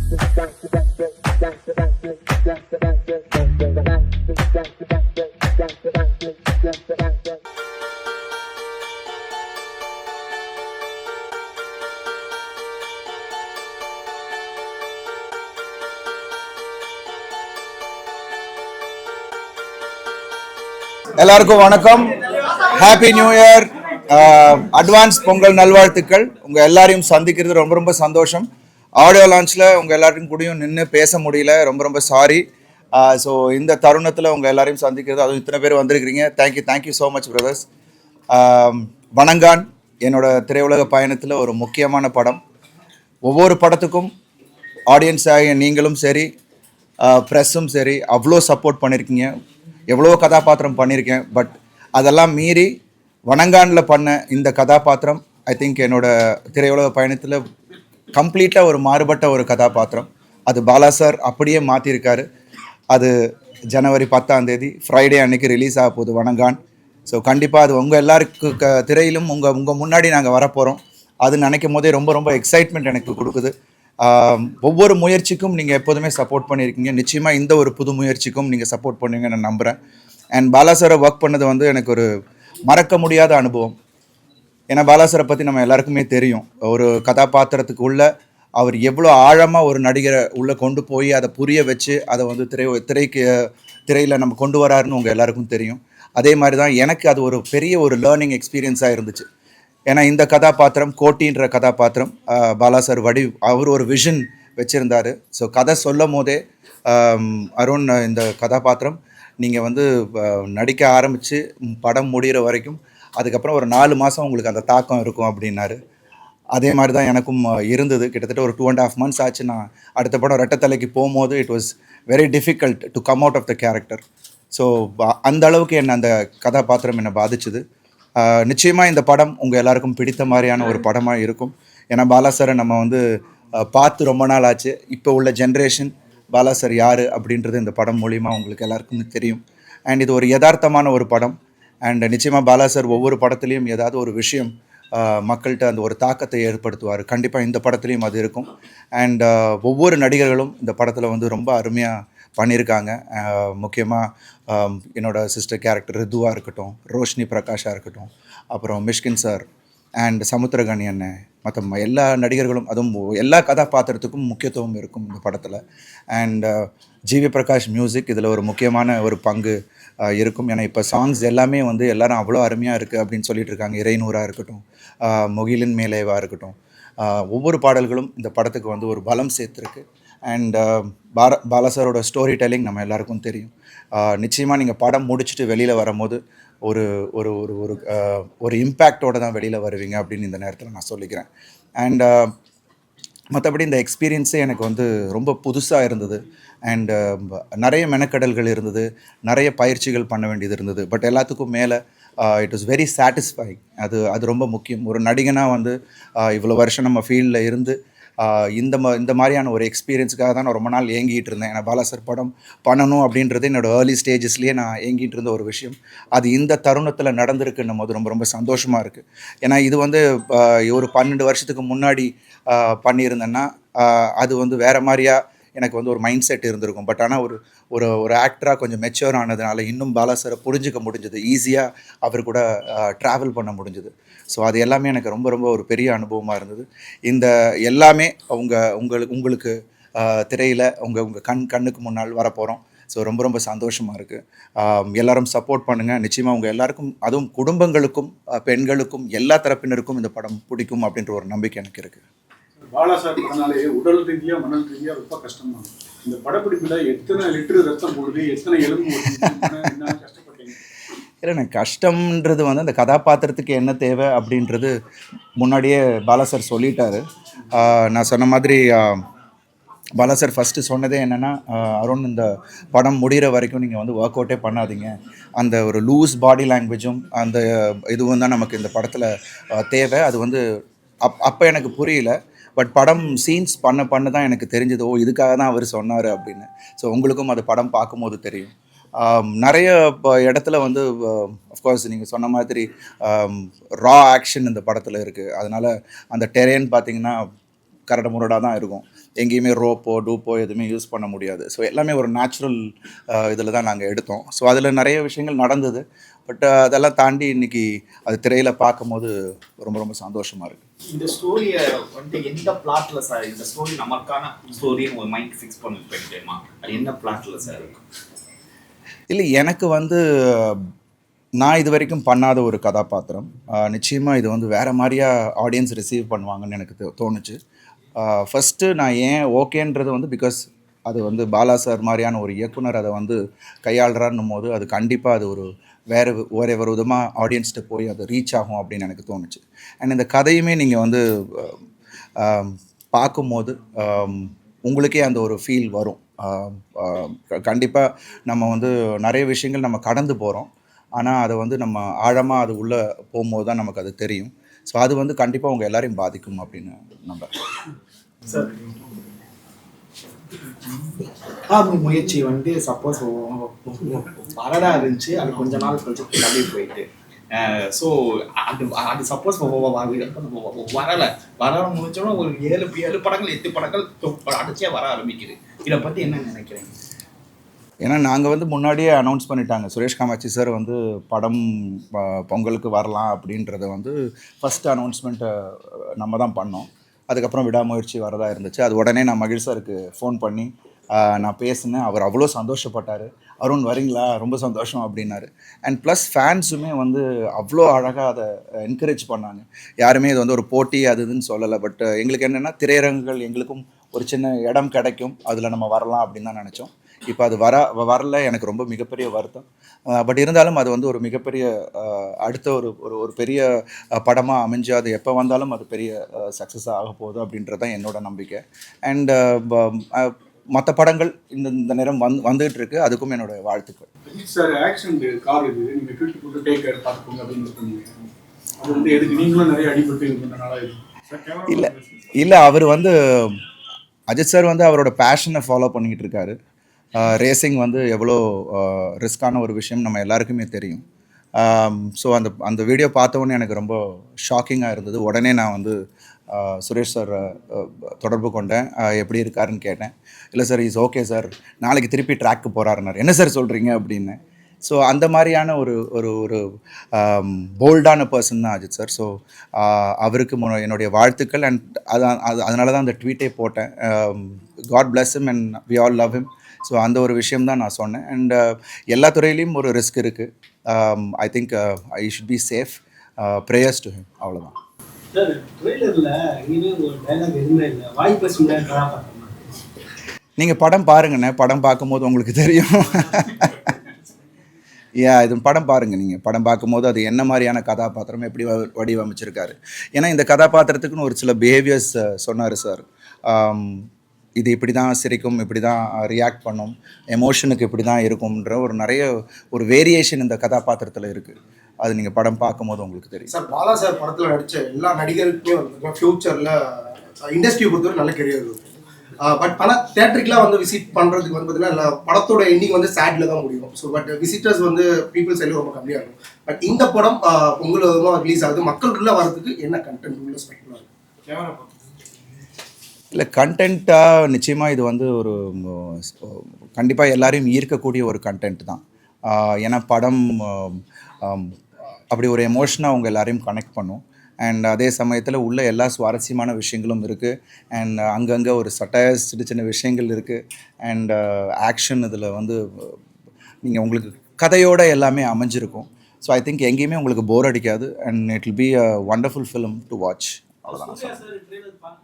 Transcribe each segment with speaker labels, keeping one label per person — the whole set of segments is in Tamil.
Speaker 1: எல்லாருக்கும் வணக்கம். Happy new year. Advance Pongal நல்வாழ்த்துக்கள். உங்கள் எல்லாரையும் சந்திக்கிறது ரொம்ப ரொம்ப சந்தோஷம். ஆடியோ லான்ச்சில் உங்கள் எல்லாருக்கும் கூடயும் நின்று பேச முடியல, ரொம்ப ரொம்ப சாரி. ஸோ இந்த தருணத்தில் உங்கள் எல்லாரையும் சந்திக்கிறது, அதுவும் இத்தனை பேர் வந்திருக்கிறீங்க. Thank you so much brothers. Vanangaan என்னோட திரையுலக பயணத்தில் ஒரு முக்கியமான படம். ஒவ்வொரு படத்துக்கும் ஆடியன்ஸாக நீங்களும் சரி, ப்ரெஸ்ஸும் சரி அவ்வளோ சப்போர்ட் பண்ணியிருக்கீங்க. எவ்வளோ கதாபாத்திரம் பண்ணியிருக்கேன். பட் அதெல்லாம் மீறி வணங்கானில் பண்ண இந்த கதாபாத்திரம் ஐ திங்க் என்னோடய திரையுலக பயணத்தில் கம்ப்ளீட்டாக ஒரு மாறுபட்ட ஒரு கதாபாத்திரம். அது பாலா சார் அப்படியே மாற்றிருக்காரு. அது ஜனவரி 10 ஃப்ரைடே அன்றைக்கி ரிலீஸ் ஆக போகுது வணங்கான். ஸோ கண்டிப்பாக அது உங்கள் எல்லாருக்கு திரையிலும் உங்கள் முன்னாடி நாங்கள் வரப்போகிறோம். அது நினைக்கும் போதே ரொம்ப ரொம்ப எக்ஸைட்மெண்ட் எனக்கு கொடுக்குது. ஒவ்வொரு முயற்சிக்கும் நீங்கள் எப்போதுமே சப்போர்ட் பண்ணியிருக்கீங்க. நிச்சயமாக இந்த ஒரு புது முயற்சிக்கும் நீங்கள் சப்போர்ட் பண்ணுவீங்க நான் நம்புகிறேன். அண்ட் பாலா சாரை ஒர்க் பண்ணது வந்து எனக்கு ஒரு மறக்க முடியாத அனுபவம். ஏன்னா பாலா சாரை பற்றி நம்ம எல்லாருக்குமே தெரியும். ஒரு கதாபாத்திரத்துக்கு உள்ள அவர் எவ்வளோ ஆழமாக ஒரு நடிகரை உள்ளே கொண்டு போய் அதை புரிய வச்சு அதை வந்து திரையில் நம்ம கொண்டு வராருன்னு உங்கள் எல்லாருக்கும் தெரியும். அதே மாதிரி தான் எனக்கு அது ஒரு பெரிய ஒரு லேர்னிங் எக்ஸ்பீரியன்ஸாக இருந்துச்சு. ஏன்னா இந்த கதாபாத்திரம் கோட்டின்ற கதாபாத்திரம் பாலா சார் அவர் ஒரு விஷன் வச்சுருந்தார். ஸோ கதை சொல்லும் போதே அருண், இந்த கதாபாத்திரம் நீங்கள் வந்து நடிக்க ஆரம்பித்து படம் முடிகிற வரைக்கும் அதுக்கப்புறம் ஒரு 4 மாதம் உங்களுக்கு அந்த தாக்கம் இருக்கும் அப்படின்னாரு. அதே மாதிரி தான் எனக்கும் இருந்தது. கிட்டத்தட்ட ஒரு 2.5 months ஆச்சு. நான் அடுத்த படம் ரெட்டத்தலைக்கு போகும்போது it was very difficult to come out of the character. So அந்த அளவுக்கு அந்த கதாபாத்திரம் என்னை பாதிச்சுது. நிச்சயமாக இந்த படம் உங்கள் எல்லாருக்கும் பிடித்த மாதிரியான ஒரு படமாக இருக்கும். ஏன்னா பாலா சாரை நம்ம வந்து பார்த்து ரொம்ப நாள் ஆச்சு. இப்போ உள்ள ஜென்ரேஷன் பாலா சார் யார் அப்படின்றது இந்த படம் மூலிமா உங்களுக்கு எல்லாருக்குமே தெரியும். அண்ட் இது ஒரு யதார்த்தமான ஒரு படம். அண்ட் நிச்சயமாக பாலா சார் ஒவ்வொரு படத்துலேயும் ஏதாவது ஒரு விஷயம் மக்கள்கிட்ட அந்த ஒரு தாக்கத்தை ஏற்படுத்துவார். கண்டிப்பாக இந்த படத்துலேயும் அது இருக்கும். அண்ட் ஒவ்வொரு நடிகர்களும் இந்த படத்தில் வந்து ரொம்ப அருமையாக பண்ணியிருக்காங்க. முக்கியமாக என்னோடய சிஸ்டர் கேரக்டர் ரிதுவாக இருக்கட்டும், ரோஷினி பிரகாஷாக இருக்கட்டும், அப்புறம் மிஷ்கின் சார் அண்ட் சமுத்திரகனி அண்ணன், மற்ற எல்லா நடிகர்களும், அதுவும் எல்லா கதாபாத்திரத்துக்கும் முக்கியத்துவம் இருக்கும் இந்த படத்தில். அண்ட் ஜிவி பிரகாஷ் மியூசிக் இதில் ஒரு முக்கியமான ஒரு பங்கு இருக்கும். ஏன்னா இப்போ சாங்ஸ் எல்லாமே வந்து எல்லாரும் அவ்வளோ அருமையாக இருக்குது அப்படின்னு சொல்லிட்டு இருக்காங்க. இறைநூறாக இருக்கட்டும், முகிலின் மேலேவாக இருக்கட்டும், ஒவ்வொரு பாடல்களும் இந்த படத்துக்கு வந்து ஒரு பலம் சேர்த்துருக்கு. அண்ட் பாலா சாரோட ஸ்டோரி டெல்லிங் நம்ம எல்லாருக்கும் தெரியும். நிச்சயமாக நீங்கள் படம் முடிச்சுட்டு வெளியில் வரும்போது ஒரு ஒரு ஒரு ஒரு ஒரு இம்பேக்டோடு தான் வெளியில் வருவீங்க அப்படின்னு இந்த நேரத்தில் நான் சொல்லிக்கிறேன். அண்ட் மற்றபடி இந்த எக்ஸ்பீரியன்ஸே எனக்கு வந்து ரொம்ப புதுசாக இருந்தது. அண்டு நிறைய மெனக்கடல்கள் இருந்தது, நிறைய பயிற்சிகள் பண்ண வேண்டியது இருந்தது. பட் எல்லாத்துக்கும் மேலே இட் வாஸ் வெரி சாட்டிஸ்ஃபைங். அது ரொம்ப முக்கியம். ஒரு நடிகனாக வந்து இவ்வளோ வருஷம் நம்ம ஃபீல்டில் இருந்து இந்த மாதிரியான ஒரு எக்ஸ்பீரியன்ஸுக்காக தான் நான் ரொம்ப நாள் ஏங்கிட்டு இருந்தேன். ஏன்னா பாலா சார் படம் பண்ணணும் அப்படின்றது என்னோடய ஏர்லி ஸ்டேஜஸ்லேயே நான் ஏங்கிட்டு இருந்த ஒரு விஷயம். அது இந்த தருணத்தில் நடந்திருக்குன்னும் போது ரொம்ப ரொம்ப சந்தோஷமாக இருக்குது. ஏன்னா இது வந்து ஒரு 12 வருஷத்துக்கு முன்னாடி பண்ணியிருந்தேன்னா அது வந்து வேறு மாதிரியாக எனக்கு வந்து ஒரு மைண்ட் செட் இருந்திருக்கும். பட் ஆனால் ஒரு ஆக்டராக கொஞ்சம் மெச்சூர் ஆனதுனால இன்னும் பாலா சாரை புரிஞ்சிக்க முடிஞ்சது, ஈஸியாக அவர் கூட ட்ராவல் பண்ண முடிஞ்சது. ஸோ அது எல்லாமே எனக்கு ரொம்ப ரொம்ப ஒரு பெரிய அனுபவமாக இருந்தது. இந்த எல்லாமே உங்களுக்கு திரையில் உங்கள் கண்ணுக்கு முன்னால் வரப்போகிறோம். ஸோ ரொம்ப ரொம்ப சந்தோஷமாக இருக்குது. எல்லோரும் சப்போர்ட் பண்ணுங்கள். நிச்சயமாக உங்கள் எல்லாருக்கும், அதுவும் குடும்பங்களுக்கும் பெண்களுக்கும் எல்லா தரப்பினருக்கும் இந்த படம் பிடிக்கும் அப்படின்ற ஒரு நம்பிக்கை எனக்கு இருக்குது.
Speaker 2: பாலா சார் படனாலே உடல் ரீதியாக மனல் ரீதியாக ரொம்ப கஷ்டமாக இந்த படப்பிடிப்பில் எத்தனை லிட்டரு ரத்தம் போடுது, எத்தனை எலும்பு என்ன கஷ்டப்பட்டீங்க?
Speaker 1: இல்லை, எனக்கு கஷ்டம்ன்றது வந்து அந்த கதாபாத்திரத்துக்கு என்ன தேவை அப்படின்றது முன்னாடியே பாலா சார் சொல்லிட்டாரு. நான் சொன்ன மாதிரி பாலா சார் ஃபஸ்ட்டு சொன்னதே என்னென்னா, அருண் இந்த படம் முடிகிற வரைக்கும் நீங்கள் வந்து ஒர்க் அவுட்டே பண்ணாதீங்க. அந்த ஒரு லூஸ் பாடி லாங்குவேஜும் அந்த இதுவும் தான் நமக்கு இந்த படத்தில் தேவை. அது வந்து அப்போ எனக்கு புரியல. பட் படம் சீன்ஸ் பண்ண தான் எனக்கு தெரிஞ்சது, ஓ இதுக்காக தான் அவர் சொன்னார் அப்படின்னு. ஸோ உங்களுக்கும் அது படம் பார்க்கும்போது தெரியும். நிறைய இடத்துல வந்து அஃப்கோர்ஸ் நீங்கள் சொன்ன மாதிரி ரா ஆக்ஷன் இந்த படத்தில் இருக்குது. அதனால் அந்த டெரேன் பார்த்திங்கன்னா கரடு முரடாக தான் இருக்கும். எங்கேயுமே ரோப்போ டூப்போ எதுவுமே யூஸ் பண்ண முடியாது. ஸோ எல்லாமே ஒரு நேச்சுரல் இதில் தான் நாங்கள் எடுத்தோம். ஸோ அதில் நிறைய விஷயங்கள் நடந்தது. பட் அதெல்லாம் தாண்டி இன்றைக்கி அது திரையில் பார்க்கும்போது ரொம்ப ரொம்ப சந்தோஷமாக இருக்குது.
Speaker 3: இந்த ஸ்டோரியை வந்து எந்த பிளாட்ல சார் இந்த ஸ்டோரி நமக்கான ஸ்டோரின்னு ஒரு மைண்ட் ஃபிக்ஸ் பண்ணி போயிட்டேமா, அது என்ன பிளாட்ல சார் இருக்கும்?
Speaker 1: இல்லை, எனக்கு வந்து நான் இது வரைக்கும் பண்ணாத ஒரு கதாபாத்திரம். நிச்சயமாக இது வந்து வேறு மாதிரியா ஆடியன்ஸ் ரிசீவ் பண்ணுவாங்கன்னு எனக்கு தோணுச்சு. ஃபஸ்ட்டு நான் ஏன் ஓகேன்றது வந்து பிகாஸ் அது வந்து பாலா சார் மாதிரியான ஒரு இயக்குனர் அதை வந்து கையாளுறான்னும் போது அது கண்டிப்பாக அது ஒரு வேறு ஒரு விதமாக ஆடியன்ஸ்கிட்ட போய் அது ரீச் ஆகும் அப்படின்னு எனக்கு தோணுச்சு. அண்ட் இந்த கதையுமே நீங்கள் வந்து பார்க்கும்போது உங்களுக்கே அந்த ஒரு ஃபீல் வரும். கண்டிப்பாக நம்ம வந்து நிறைய விஷயங்கள் நம்ம கடந்து போகிறோம், ஆனால் அதை வந்து நம்ம ஆழமாக அது உள்ளே போகும்போது தான் நமக்கு அது தெரியும். ஸோ அது வந்து கண்டிப்பாக உங்கள் எல்லாரையும் பாதிக்கும் அப்படின்னு நம்புறேன்.
Speaker 4: சார் முயற்சி வந்து சப்போஸ் வரடா இருந்துச்சு, அது கொஞ்ச நாள் கழிச்சு தள்ளி போயிட்டு ஸோ அது சப்போஸ் வர முடிச்சோன்னா ஒரு 7 படங்கள் 8 படங்கள் அடிச்சே வர ஆரம்பிக்குது. இதை பற்றி என்ன நினைக்கிறீங்க?
Speaker 1: ஏன்னா நாங்கள் வந்து முன்னாடியே அனௌன்ஸ் பண்ணிட்டாங்க, சுரேஷ் காமாட்சி சார் வந்து படம் பொங்கலுக்கு வரலாம் அப்படின்றத வந்து ஃபஸ்ட்டு அனௌன்ஸ்மெண்ட்டை நம்ம தான் பண்ணோம். அதுக்கப்புறம் விடாமுயற்சி வரதா இருந்துச்சு. அது உடனே நான் மகிழ் சாருக்கு ஃபோன் பண்ணி நான் பேசினேன். அவர் அவ்வளோ சந்தோஷப்பட்டார். அருண் வரீங்களா, ரொம்ப சந்தோஷம் அப்படின்னாரு. அண்ட் ப்ளஸ் ஃபேன்ஸுமே வந்து அவ்வளோ அழகாக அதை என்கரேஜ் பண்ணாங்க. யாருமே இது வந்து ஒரு போட்டி அது இதுன்னு சொல்லலை. பட் எங்களுக்கு என்னென்னா திரையரங்குகள் எங்களுக்கும் ஒரு சின்ன இடம் கிடைக்கும், அதில் நம்ம வரலாம் அப்படின்னு தான் நினச்சோம். இப்போ அது வரல, எனக்கு ரொம்ப மிகப்பெரிய வருத்தம். பட் இருந்தாலும் அது வந்து ஒரு மிகப்பெரிய அடுத்த ஒரு பெரிய படமாக அமைஞ்சு அது எப்போ வந்தாலும் அது பெரிய சக்ஸஸாக ஆக போகுது அப்படின்றது தான் என்னோட நம்பிக்கை. அண்ட் மற்ற படங்கள் இந்த நேரம் வந்துகிட்டு இருக்கு, அதுக்கும் என்னோட வாழ்த்துக்கள்.
Speaker 2: சார் ஆக்ஷன் கார் இது நீங்கள் ட்வீட் போட்டு டேக் கேர் பார்த்துக்கோங்க அப்படின்னு சொன்னீங்க. அது வந்து எதுக்கு நீங்களும் நிறைய அடிபட்டு இருந்தனால
Speaker 1: இல்லை அவர் வந்து அஜித் சார் வந்து அவரோட பேஷனை ஃபாலோ பண்ணிக்கிட்டு இருக்காரு. ரேசிங் வந்து எவ்வளோ ரிஸ்க்கான ஒரு விஷயம் நம்ம எல்லாருக்குமே தெரியும். ஸோ அந்த வீடியோ பார்த்தோன்னே எனக்கு ரொம்ப ஷாக்கிங்காக இருந்தது. உடனே நான் வந்து சுரேஷ் சார் தொடர்பு கொண்டேன். எப்படி இருக்காருன்னு கேட்டேன். இல்லை சார் இஸ் ஓகே சார், நாளைக்கு திருப்பி ட்ராக்கு போகிறாருன்னார். என்ன சார் சொல்கிறீங்க அப்படின்னு. ஸோ அந்த மாதிரியான ஒரு ஒரு ஒரு போல்டான பர்சன் தான் அஜித் சார். ஸோ அவருக்கு என்னுடைய வாழ்த்துக்கள். அண்ட் அதனால தான் அந்த ட்வீட்டே போட்டேன். God bless him and we all love him. So அந்த ஒரு விஷயம் தான் நான் சொன்னேன். அண்ட் எல்லா துறையிலையும் ஒரு ரிஸ்க் இருக்குது. I think I should be safe. Prayers to him, அவ்வளோதான். நீங்கள் படம் பாருங்கண்ணே, படம் பார்க்கும்போது உங்களுக்கு தெரியும். இது படம் பாருங்கள். நீங்கள் படம் பார்க்கும்போது அது என்ன மாதிரியான கதாபாத்திரம் எப்படி வடிவமைச்சிருக்காரு. ஏன்னா இந்த கதாபாத்திரத்துக்குன்னு ஒரு சில பிஹேவியர்ஸ் சொன்னார் சார். இது இப்படி தான் சிரிக்கும், இப்படி தான் ரியாக்ட் பண்ணும், எமோஷனுக்கு இப்படி தான் இருக்கும்ன்ற நிறைய வேரியேஷன் இந்த கதாபாத்திரத்தில் இருக்குது. அது நீங்கள் படம் பார்க்கும்போது உங்களுக்கு தெரியும்.
Speaker 5: சார் பாலா சார் படத்தில் நடித்த எல்லா நடிகருக்குமே வந்து ஃப்யூச்சரில் இண்டஸ்ட்ரியை பொறுத்தவரை நல்ல கெரியர் இருக்கும். பட் ஆனால் தேட்டருக்குலாம் வந்து விசிட் பண்ணுறதுக்கு வந்து பார்த்தீங்கன்னா படத்தோட எண்டிங் வந்து சேடில் தான் முடியும். ஸோ பட் விசிட்டர்ஸ் வந்து பீப்புள்ஸ் எல்லாம் ரொம்ப கம்மியாக இருக்கும். பட் இந்த படம் பொங்கல் விதமாக ரிலீஸ் ஆகுது, மக்களுக்குள்ளே வரதுக்கு என்ன கண்டென்ட் உள்ள ஸ்பெக்டராக இருக்குது?
Speaker 1: இல்லை, கண்டென்ட்டாக நிச்சயமாக இது வந்து ஒரு கண்டிப்பாக எல்லாரையும் ஈர்க்கக்கூடிய ஒரு கண்டென்ட் தான். ஏன்னா படம் அப்படி ஒரு எமோஷனாக அவங்க எல்லாரையும் கனெக்ட் பண்ணும். அண்ட் அதே சமயத்தில் உள்ள எல்லா சுவாரஸ்யமான விஷயங்களும் இருக்குது. அண்ட் அங்கங்கே ஒரு சட்டையர் சின்ன விஷயங்கள் இருக்குது. அண்ட் ஆக்ஷன் இதில் வந்து நீங்கள் உங்களுக்கு கதையோடு எல்லாமே அமைஞ்சிருக்கும். ஸோ ஐ திங்க் எங்கேயுமே உங்களுக்கு போர் அடிக்காது. And it will be a wonderful film to watch. அவ்வளோதான்.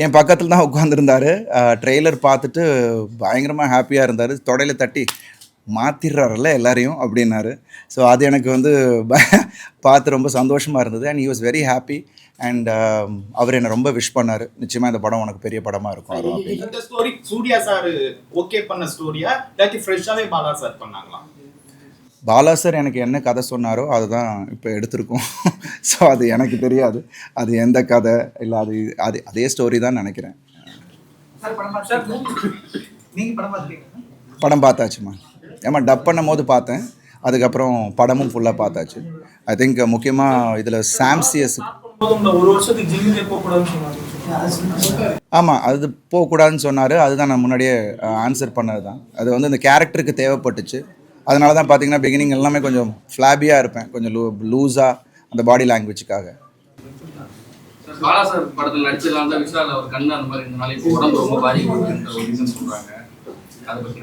Speaker 1: என் பக்கத்தில் தான் உட்காந்துருந்தார். ட்ரெய்லர் பார்த்துட்டு பயங்கரமாக ஹாப்பியாக இருந்தார். தொடையில் தட்டி மாற்றிடுறாருல்ல எல்லாரையும் அப்படின்னாரு. ஸோ அது எனக்கு வந்து பார்த்து ரொம்ப சந்தோஷமாக இருந்தது. And he was very happy. And அவர் என்னை ரொம்ப விஷ் பண்ணார். நிச்சயமாக இந்த படம் உனக்கு பெரிய படமாக இருக்கும்.
Speaker 3: இந்த ஸ்டோரி சூர்யா சார் ஓகே பண்ண ஸ்டோரியா இல்லாட்டி ஃப்ரெஷ்ஷாகவே பாலா சார் பண்ணாங்களா?
Speaker 1: பாலா சார் எனக்கு என்ன கதை சொன்னாரோ அதுதான் இப்போ எடுத்திருக்கோம். ஸோ அது எனக்கு தெரியாது அது எந்த கதை இல்லை, அதே ஸ்டோரி தான் நினைக்கிறேன். படம் பார்த்தாச்சுமா. ஏமா டப் பண்ணும் போது பார்த்தேன், அதுக்கப்புறம் படமும் ஃபுல்லாக பார்த்தாச்சு. ஐ திங்க் முக்கியமாக இதில் சாம்சியஸ்
Speaker 4: ஒரு வருஷத்துக்கு ஜிம்முக்கு போகக்கூடாதுன்னு சொன்னாங்க.
Speaker 1: ஆமாம், அது போகக்கூடாதுன்னு சொன்னார். அதுதான் நான் முன்னாடியே ஆன்சர் பண்ணது தான். அது வந்து இந்த கேரக்டருக்கு தேவைப்பட்டுச்சு. அதனால தான் பார்த்தீங்கன்னா பிகினிங் எல்லாமே கொஞ்சம் ஃப்ளாபியாக இருப்பேன், கொஞ்சம் லூஸாக அந்த பாடி லாங்குவேஜுக்காக.
Speaker 6: பாலா சார் படத்தில் நடிச்சதுனால தான் விஷால் அவர் கண்ணு அந்த மாதிரி இருந்தனால இப்போ உடம்பு ரொம்ப பாதிக்கப்படுதுன்ற ஒரு ரீசன் சொல்றாங்க. அதை பத்தி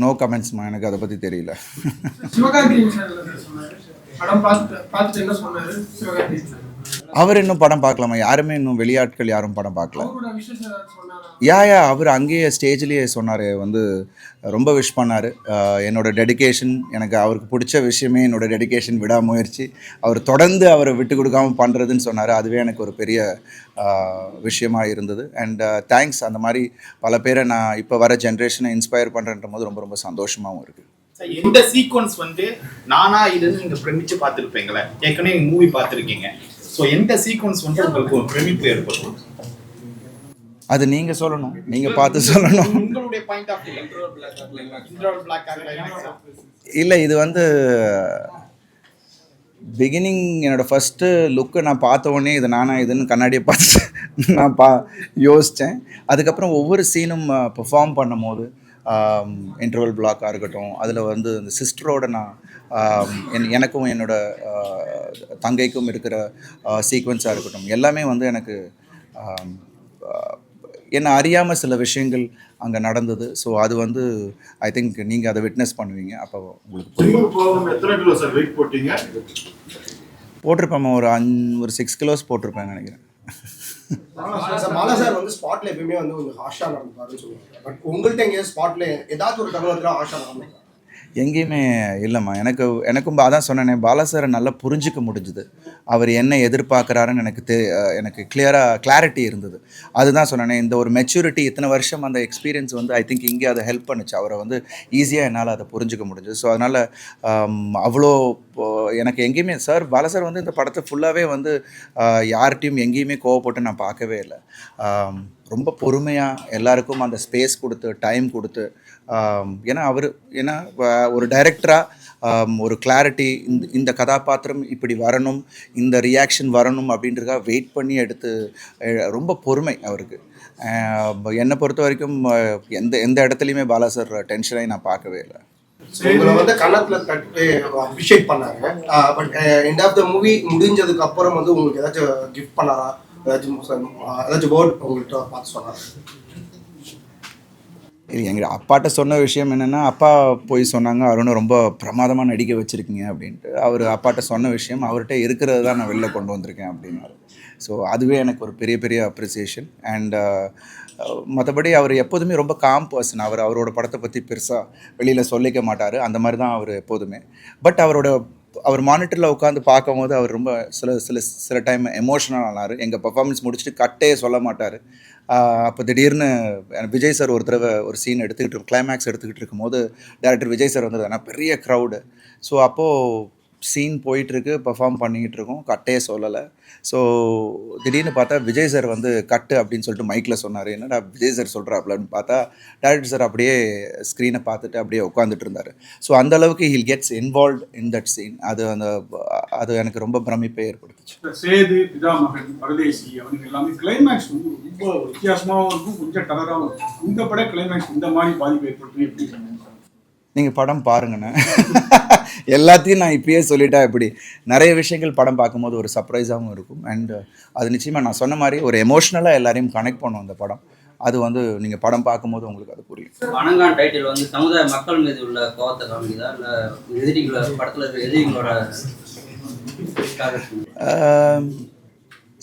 Speaker 1: நோ கமெண்ட்ஸ்மா, எனக்கு அதை பற்றி தெரியல.
Speaker 7: சிவகார்த்திகேயன் சார் சொன்னாரு, படம் பார்த்துட்டு என்ன சொன்னாரு சிவகார்த்திகேயன் சார்?
Speaker 1: அவர் இன்னும் படம் பார்க்கலாமா? யாருமே இன்னும் வெளியாட்கள் யாரும் படம் பார்க்கல.
Speaker 7: அவரோட விஷயம் ஏதாவது சொன்னாரா?
Speaker 1: யா அவர் அங்கேயே ஸ்டேஜ்லேயே சொன்னார், வந்து ரொம்ப விஷ் பண்ணார். என்னோட டெடிகேஷன், எனக்கு அவருக்கு பிடிச்ச விஷயமே என்னோட டெடிகேஷன், விடாமுயற்சி, அவர் தொடர்ந்து அவரை விட்டு கொடுக்காம பண்ணுறதுன்னு சொன்னார். அதுவே எனக்கு ஒரு பெரிய விஷயமாக இருந்தது. And thanks. அந்த மாதிரி பல பேரை நான் இப்போ வர ஜென்ரேஷனை இன்ஸ்பயர் பண்ணுறன்ற போது ரொம்ப ரொம்ப சந்தோஷமாகவும் இருக்குது.
Speaker 3: எந்த சீக்வன்ஸ் வந்து நானா இதுன்னு நீங்க பிரமிச்சு பார்த்துருப்பீங்களே, ஏற்கனவே மூவி பார்த்துருக்கீங்க. ஸோ எந்த சீக்வன்ஸ் வந்து உங்களுக்கு ஒரு பிரமிப்பு ஏற்படும்?
Speaker 1: அது நீங்கள் சொல்லணும், நீங்கள் பார்த்து சொல்லணும்.
Speaker 3: உங்களுடைய பாயிண்ட் ஆஃப்
Speaker 1: இல்லை, இது வந்து பிகினிங் என்னோடய ஃபஸ்ட்டு லுக்கு நான் பார்த்த உடனே இது நானா இதுன்னு கண்ணாடியை பார்த்துட்டு நான் யோசித்தேன். அதுக்கப்புறம் ஒவ்வொரு சீனும் பெர்ஃபார்ம் பண்ணும் போது இன்டர்வல் பிளாக்காக இருக்கட்டும், அதில் வந்து இந்த சிஸ்டரோட நான் எனக்கும் என்னோட தங்கைக்கும் இருக்கிற சீக்வன்ஸாக இருக்கட்டும், எல்லாமே வந்து எனக்கு என்னை அறியாமல் சில விஷயங்கள் அங்கே நடந்தது. ஸோ அது வந்து ஐ திங்க் நீங்கள் அதை விட்னஸ் பண்ணுவீங்க, அப்போ உங்களுக்கு போட்டிருப்பேன். ஒரு 6 கிலோஸ் போட்டிருப்பேன் நினைக்கிறேன்.
Speaker 5: பாலா சார் வந்து ஸ்பாட்ல எப்பயுமே வந்து ஒரு ஹாஷா நடந்துப்பாருன்னு சொல்லுவாங்க. பட் உங்கள்கிட்ட எங்கேயாவது ஸ்பாட்ல ஏதாச்சும் ஒரு தருணத்துல ஹாஷா நடந்துருக்கா?
Speaker 1: எங்கேயுமே இல்லைம்மா. எனக்கும் அதான் சொன்னேனே, பாலா சாரை நல்லா புரிஞ்சிக்க முடிஞ்சுது. அவர் என்ன எதிர்பார்க்குறாருன்னு எனக்கு கிளாரிட்டி இருந்தது. அதுதான் சொன்னேனே, இந்த ஒரு மெச்சூரிட்டி, இத்தனை வருஷம் அந்த எக்ஸ்பீரியன்ஸ் வந்து ஐ திங்க் இங்கே அதை ஹெல்ப் பண்ணுச்சு. அவரை வந்து ஈஸியாக என்னால் அதை புரிஞ்சிக்க முடிஞ்சுது. ஸோ அதனால் அவ்வளோ எனக்கு எங்கேயுமே பாலா சார் வந்து இந்த படத்தை ஃபுல்லாகவே வந்து யார்கிட்டையும் எங்கேயுமே கோவப்பட்டு நான் பார்க்கவே இல்லை. ரொம்ப பொறுமையாக எல்லாருக்கும் அந்த ஸ்பேஸ் கொடுத்து, டைம் கொடுத்து, ஏன்னா ஒரு டைரக்டராக ஒரு கிளாரிட்டி, இந்த கதாபாத்திரம் இப்படி வரணும், இந்த ரியாக்ஷன் வரணும் அப்படின்றதுக்காக வெயிட் பண்ணி எடுத்து ரொம்ப பொறுமை அவருக்கு. என்னை பொறுத்த வரைக்கும் எந்த இடத்துலையுமே பாலா சார் டென்ஷனாகி நான் பார்க்கவே இல்லை.
Speaker 5: உங்களை வந்து கன்னத்துல தட்டி அப்ரிஷியேட் பண்ணாரு. But end of the movie முடிஞ்சதுக்கு அப்புறம் வந்து உங்களுக்கு ஏதாச்சும் கிஃப்ட் பண்ணாரா? ஏதாச்சும் வேர்ட் உங்கள்கிட்ட பார்த்து சொன்னாரா?
Speaker 1: எங்கள் அப்பாட்ட சொன்ன விஷயம் என்னென்னா, அப்பா போய் சொன்னாங்க, அருணை ரொம்ப பிரமாதமாக நடிக்க வச்சுருக்கீங்க அப்படின்ட்டு. அவர் அப்பாட்ட சொன்ன விஷயம், அவர்கிட்ட இருக்கிறது தான் நான் வெளில கொண்டு வந்திருக்கேன் அப்படின்னாரு. ஸோ அதுவே எனக்கு ஒரு பெரிய அப்ரிசியேஷன். அண்ட் மற்றபடி அவர் எப்போதுமே ரொம்ப காம் பர்சன். அவரோட படத்தை பற்றி பெருசாக வெளியில் சொல்லிக்க மாட்டார். அந்த மாதிரி தான் அவர் எப்போதுமே. பட் அவர் மானிட்டரில் உட்காந்து பார்க்கும்போது அவர் ரொம்ப சில டைம் எமோஷனல் ஆனார். எங்கள் பர்ஃபார்மன்ஸ் முடிச்சுட்டு கட்டே சொல்ல மாட்டார். அப்போ திடீர்னு விஜய் சார் ஒரு தடவை ஒரு சீன் கிளைமேக்ஸ் எடுத்துக்கிட்டு இருக்கும்போது டேரக்டர் விஜய் சார் வந்தது, ஆனால் பெரிய க்ரௌடு. ஸோ அப்போது சீன் போயிட்டுருக்கு, பர்ஃபார்ம் பண்ணிக்கிட்டு இருக்கோம், கட்டே சொல்லலை. ஸோ திடீர்னு பார்த்தா விஜய் சார் வந்து கட்டு அப்படின்னு சொல்லிட்டு மைக்கில் சொன்னார். என்னடா விஜய் சார் சொல்கிறாப்புல அப்படின்னு பார்த்தா டேரக்டர் சார் அப்படியே ஸ்க்ரீனை பார்த்துட்டு அப்படியே உட்காந்துட்டு இருந்தார். ஸோ அந்தளவுக்கு he'll gets involve in that scene. அது எனக்கு ரொம்ப பிரமிப்பை ஏற்படுத்துச்சு.
Speaker 2: சேது, பிதாமகன், பரதேசி, அவனுக்கு எல்லாமே கிளைமேக்ஸ் வந்து ரொம்ப வித்தியாசமாகவும் இருக்கும், கொஞ்சம் டலராகவும் இருக்கும். இந்த படம் கிளைமேக்ஸ் இந்த மாதிரி பாதிப்பு ஏற்படுத்தி எப்படி?
Speaker 1: நீங்கள் படம் பாருங்கண்ணே. எல்லாத்தையும் நான் இப்பயே சொல்லிட்டா எப்படி? நிறைய விஷயங்கள் படம் பார்க்கும்போது ஒரு சர்ப்ரைஸாகவும் இருக்கும். அண்ட் அது நிச்சயமாக நான் சொன்ன மாதிரி ஒரு எமோஷ்னலாக எல்லாரையும் கனெக்ட் பண்ணும் அந்த படம். அது வந்து நீங்கள் படம் பார்க்கும்போது உங்களுக்கு அது புரியும்.
Speaker 8: வணங்கான் டைட்டில் வந்து சமுதாய மக்கள் மீது உள்ள கோவத்தை காமிக்குதா, இல்லை எதிரிகளோட படத்தில் இருக்கிற எதிரிகளோட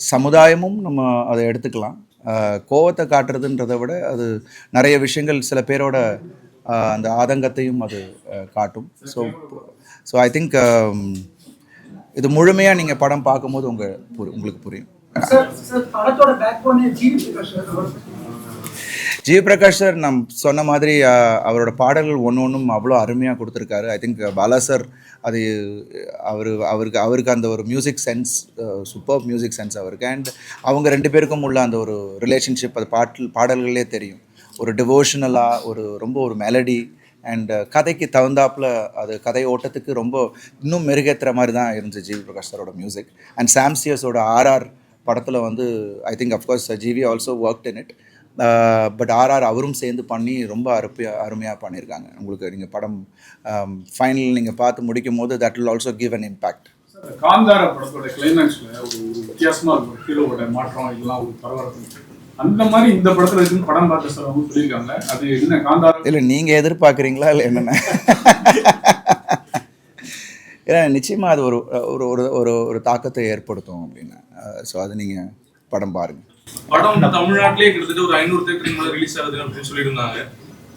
Speaker 1: சமுதாயமும் நம்ம அதை எடுத்துக்கலாம். கோவத்தை காட்டுறதுன்றதை விட அது நிறைய விஷயங்கள் சில பேரோட அந்த ஆதங்கத்தையும் அது காட்டும். ஸோ ஐ திங்க் இது முழுமையாக நீங்கள் படம் பார்க்கும்போது உங்களுக்கு புரியும். ஜிவிபிரகாஷ் சார் நான் சொன்ன மாதிரி அவரோட பாடல்கள் ஒன்றும் அவ்வளோ அருமையாக கொடுத்துருக்காரு. ஐ திங்க் பாலா சார் அது அவருக்கு அந்த ஒரு music sense, super music sense அவருக்கு. அண்ட் அவங்க 2 பேருக்கும் உள்ள அந்த ஒரு ரிலேஷன்ஷிப் அது பாடல்களே தெரியும். ஒரு டிவோஷனலாக ரொம்ப ஒரு மெலடி அண்ட் கதைக்கு தகுந்தாப்பில் அது கதை ஓட்டத்துக்கு ரொம்ப இன்னும் மெருகேற்றுற மாதிரி தான் இருந்துச்சு ஜிவிபிரகாஷ் சாரோட மியூசிக். அண்ட் சாம்சியஸோட RR படத்தில் வந்து I think of course GV also worked in it. But அவரும் சேர்ந்து பண்ணி ரொம்ப அருமையாக பண்ணியிருக்காங்க. உங்களுக்கு நீங்கள் படம் ஃபைனல் நீங்கள் பார்த்து முடிக்கும் போது that will also give an impact.
Speaker 2: Kantara படத்தோட கிளைமேக்ஸ்ல ஒரு வித்தியாசமா இருக்கும், ஹீரோவோட மாற்றம் இதெல்லாம் ஒரு பரபரப்பு. அந்த மாதிரி இந்த படத்துல இருக்குன்னு படம் பார்த்த சார் அவங்க சொல்லியிருக்காங்க. அது என்ன காந்தார
Speaker 1: இல்லை நீங்கள் எதிர்பார்க்குறீங்களா இல்லை என்னென்ன? ஏன்னா நிச்சயமாக அது ஒரு ஒரு ஒரு ஒரு தாக்கத்தை ஏற்படுத்தும் அப்படின்னு. ஸோ அது நீங்கள் படம் பாருங்கள்.
Speaker 9: படம் தமிழ்நாட்டிலே கிட்டத்தட்ட ஒரு 500 தேட்டருக்கு மேலே ரிலீஸ் ஆகுது அப்படின்னு சொல்லியிருந்தாங்க.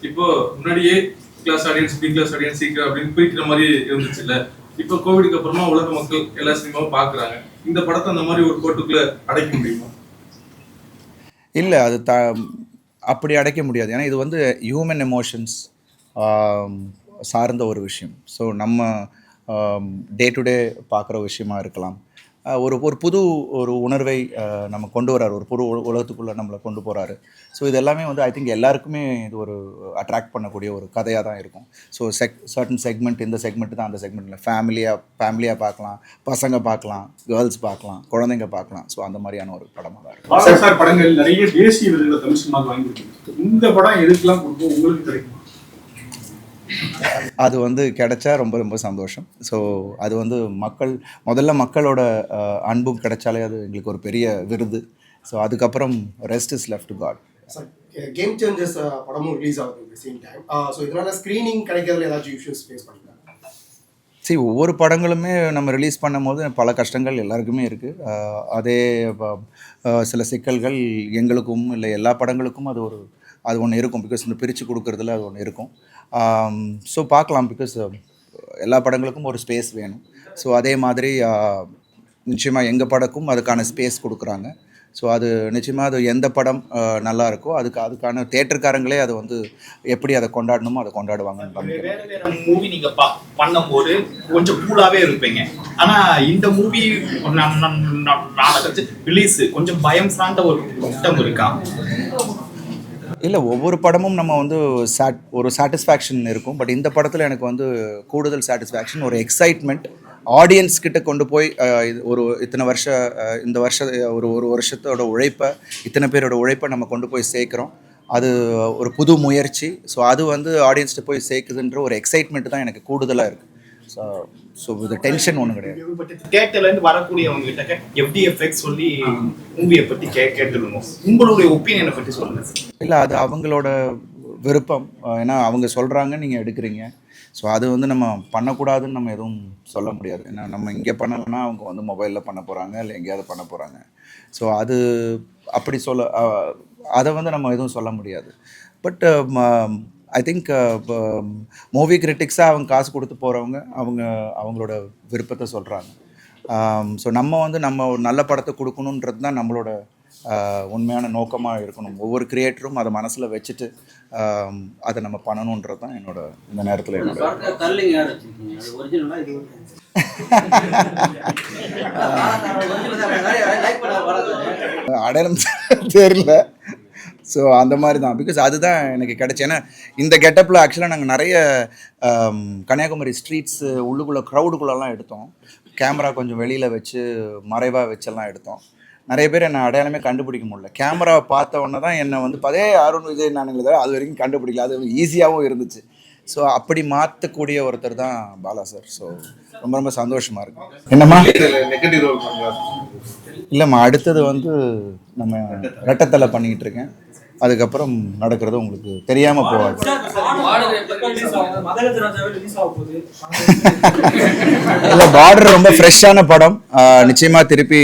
Speaker 9: இப்போ முன்னாடியே class audience, B class audience, சீக்கிரம் அப்படின்னு பிரிக்கிற மாதிரி இருந்துச்சு இல்லை? இப்போ கோவிடுக்கு அப்புறமா உலக மக்கள் எல்லா சினிமாவும் பார்க்குறாங்க. இந்த படத்தை அந்த மாதிரி ஒரு கோட்டுக்குள்ளே அடைக்க முடியுமா?
Speaker 1: இல்லை, அது அப்படி அடைக்க முடியாது. ஏன்னா இது வந்து ஹியூமன் எமோஷன்ஸ் சார்ந்த ஒரு விஷயம். ஸோ நம்ம டே டு டே பார்க்குற விஷயமா இருக்கலாம். ஒரு புது ஒரு உணர்வை நம்ம கொண்டு வராரு, ஒரு புது உலகத்துக்குள்ளே நம்மளை கொண்டு போகிறாரு. ஸோ இது எல்லாமே வந்து ஐ திங்க் எல்லாருக்குமே இது ஒரு அட்ராக்ட் பண்ணக்கூடிய ஒரு கதையாக தான் இருக்கும். ஸோ சர்டன் செக்மெண்ட், இந்த செக்மெண்ட் தான் அந்த செக்மெண்ட்டில் ஃபேமிலியாக பார்க்கலாம், பசங்க பார்க்கலாம், கேர்ள்ஸ் பார்க்கலாம், குழந்தைங்க பார்க்கலாம். ஸோ அந்த மாதிரியான ஒரு படமாக தான் இருக்கும்.
Speaker 2: பாலா சார் படங்கள் நிறைய தேசிய விருதுகளை தமிழ் சினிமாவுக்கு வாங்கியிருக்கீங்க. இந்த படம் எதுக்கெல்லாம் கொடுக்கும், உங்களுக்கு கிடைக்கும்?
Speaker 1: அது வந்து கிடைச்சா ரொம்ப ரொம்ப சந்தோஷம். ஸோ அது வந்து முதல்ல மக்களோட அன்பும் கிடைச்சாலே அது எங்களுக்கு ஒரு பெரிய விருது. ஸோ அதுக்கப்புறம் rest is left to God.
Speaker 5: Game Changers படமும் ரிலீஸ் ஆகுது சேம் டைம். ஸோ இதனால ஸ்க்ரீனிங் கிடைக்கிறதுல ஏதாச்சும் இஷ்யூஸ் ஃபேஸ் பண்ணிக்கலாம்?
Speaker 1: ஒவ்வொரு படங்களுமே நம்ம ரிலீஸ் பண்ணும் போது பல கஷ்டங்கள் எல்லாருக்குமே இருக்குது. அதே சில சிக்கல்கள் எங்களுக்கும் இல்லை எல்லா படங்களுக்கும் அது ஒன்று இருக்கும். பிகாஸ் இந்த பிரித்து கொடுக்குறதுல அது ஒன்று இருக்கும். ஸோ பார்க்கலாம். பிகாஸ் எல்லா படங்களுக்கும் ஒரு ஸ்பேஸ் வேணும். ஸோ அதே மாதிரி நிச்சயமாக எங்கள் படக்கும் அதுக்கான ஸ்பேஸ் கொடுக்குறாங்க. ஸோ அது நிச்சயமாக அது எந்த படம் நல்லா இருக்கோ அதுக்கான தேட்டருக்காரங்களே அதை வந்து எப்படி அதை கொண்டாடணுமோ அதை கொண்டாடுவாங்கன்னு நம்பிக்கிறேன்.
Speaker 3: வேற மூவி நீங்க பண்ணும்போது கொஞ்சம் கூலாவே இருப்பீங்க. ஆனா இந்த மூவி ரிலீஸ் கொஞ்சம் பயம் சார்ந்த ஒரு திட்டம் இருக்கா?
Speaker 1: இல்லை, ஒவ்வொரு படமும் நம்ம வந்து ஒரு சாட்டிஸ்ஃபேக்ஷன் இருக்கும். பட் இந்த படத்தில் எனக்கு வந்து கூடுதல் சாட்டிஸ்ஃபேக்ஷன், ஒரு எக்ஸைட்மெண்ட். ஆடியன்ஸ் கிட்ட கொண்டு போய் ஒரு இந்த ஒரு வருஷத்தோட உழைப்பை, இத்தனை பேரோட உழைப்பை நம்ம கொண்டு போய் சேர்க்குறோம். அது ஒரு புது முயற்சி. ஸோ அது வந்து ஆடியன்ஸ்கிட்ட போய் சேர்க்குதுன்ற ஒரு எக்ஸைட்மெண்ட் தான் எனக்கு கூடுதலாக இருக்குது. ஸோ இது டென்ஷன் ஒன்றும் கிடையாது.
Speaker 3: தியேட்டர்லேருந்து வரக்கூடியவங்க கிட்ட FDFX சொல்லி மூவியை பற்றி கேட்டுருவோம். உங்களுடைய ஒப்பீனியனை பற்றி சொல்லுங்கள்.
Speaker 1: இல்லை, அது அவங்களோட விருப்பம். ஏன்னா அவங்க சொல்கிறாங்க, நீங்கள் எடுக்கிறீங்க. ஸோ அது வந்து நம்ம பண்ணக்கூடாதுன்னு நம்ம எதுவும் சொல்ல முடியாது. ஏன்னா நம்ம இங்கே பண்ணலைன்னா அவங்க வந்து மொபைலில் பண்ண போகிறாங்க, இல்லை எங்கேயாவது பண்ண போகிறாங்க. ஸோ அது அப்படி அதை வந்து நம்ம எதுவும் சொல்ல முடியாது. பட் ஐ திங்க் மூவி கிரிட்டிக்ஸாக அவங்க காசு கொடுத்து போகிறவங்க அவங்களோட விருப்பத்தை சொல்கிறாங்க. ஸோ நம்ம வந்து ஒரு நல்ல படத்தை கொடுக்கணுன்றது தான் நம்மளோட உண்மையான நோக்கமாக இருக்கணும். ஒவ்வொரு கிரியேட்டரும் அதை மனசில் வச்சுட்டு அதை நம்ம பண்ணணுன்றது தான் இந்த நேரத்தில் அடையாளம் தெரியல. ஸோ அந்த மாதிரி தான். பிகாஸ் அதுதான் எனக்கு கிடச்சி. ஏன்னா இந்த கெட்டப்பில் ஆக்சுவலாக நாங்கள் நிறைய கன்னியாகுமரி ஸ்ட்ரீட்ஸு உள்ளுக்குள்ளே க்ரௌடுக்குள்ளெல்லாம் எடுத்தோம். கேமரா கொஞ்சம் வெளியில் வச்சு மறைவாக வச்செல்லாம் எடுத்தோம். நிறைய பேர் என்னை அடையாளமே கண்டுபிடிக்க முடியல. கேமராவை பார்த்த உடனே தான் என்னை வந்து யாரும் இது நானுங்களே அது வரைக்கும் கண்டுபிடிக்கல. அது ஈஸியாகவும் இருந்துச்சு. ஸோ அப்படி மாற்றக்கூடிய ஒருத்தர் தான் பாலா சார். ஸோ ரொம்ப ரொம்ப சந்தோஷமாக இருக்கும். என்னம்மா? இல்லைம்மா, அடுத்தது வந்து நம்ம ரெட்டத்தலை பண்ணிக்கிட்டு இருக்கேன். அதுக்கப்புறம் நடக்கிறது உங்களுக்கு தெரியாமல் போகாது. இல்லை, பார்டர் ரொம்ப ஃப்ரெஷ்ஷான படம். நிச்சயமாக திருப்பி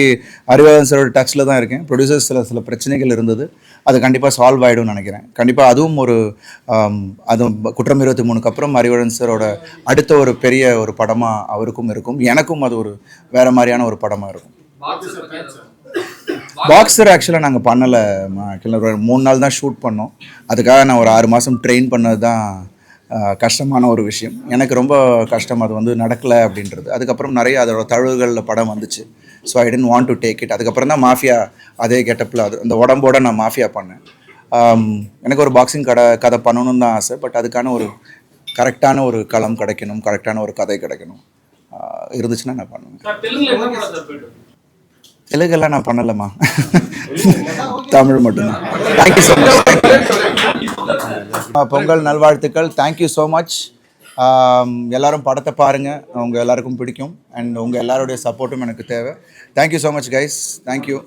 Speaker 1: அறிவாளன் சாரோட டச்சில் தான் இருக்கேன். ப்ரொடியூசர்ஸ் சில பிரச்சனைகள் இருந்தது, அது கண்டிப்பாக சால்வ் ஆகிடும்னு நினைக்கிறேன். கண்டிப்பாக அதுவும் குற்றம் 23க்கு அப்புறம் அறிவாளன் சாரோட அடுத்த ஒரு பெரிய ஒரு படமாக அவருக்கும் இருக்கும். எனக்கும் அது ஒரு வேறு மாதிரியான ஒரு படமாக இருக்கும். பாக்ஸர் ஆக்சுவலாக நாங்கள் பண்ணலை. ஆக்சுவலாக 3 நாள் தான் ஷூட் பண்ணோம். அதுக்காக நான் ஒரு 6 மாதம் ட்ரெயின் பண்ணது தான் கஷ்டமான ஒரு விஷயம். எனக்கு ரொம்ப கஷ்டம் அது வந்து நடக்கலை அப்படின்றது. அதுக்கப்புறம் நிறைய அதோட தழுவுகளில் படம் வந்துச்சு. So I didn't want to take it. அதுக்கப்புறம் தான் மாஃபியா அதே கெட்டப்பில் அந்த உடம்போட நான் மாஃபியா பண்ணேன். எனக்கு ஒரு பாக்ஸிங் கதை பண்ணணும்னு தான் ஆசை. பட் அதுக்கான ஒரு கரெக்டான ஒரு களம் கிடைக்கணும், கரெக்டான ஒரு கதை கிடைக்கணும். இருந்துச்சுன்னா நான் பண்ணுவேன். தெலுங்கெல்லாம் நான் பண்ணலம்மா, தமிழ் மட்டும்தான். Thank you so much. பொங்கல் நல்வாழ்த்துக்கள். Thank you so much. எல்லாரும் படத்தை பாருங்கள், உங்கள் எல்லாருக்கும் பிடிக்கும். அண்ட் உங்கள் எல்லாருடைய சப்போர்ட்டும் எனக்கு தேவை. Thank you so much guys. Thank you.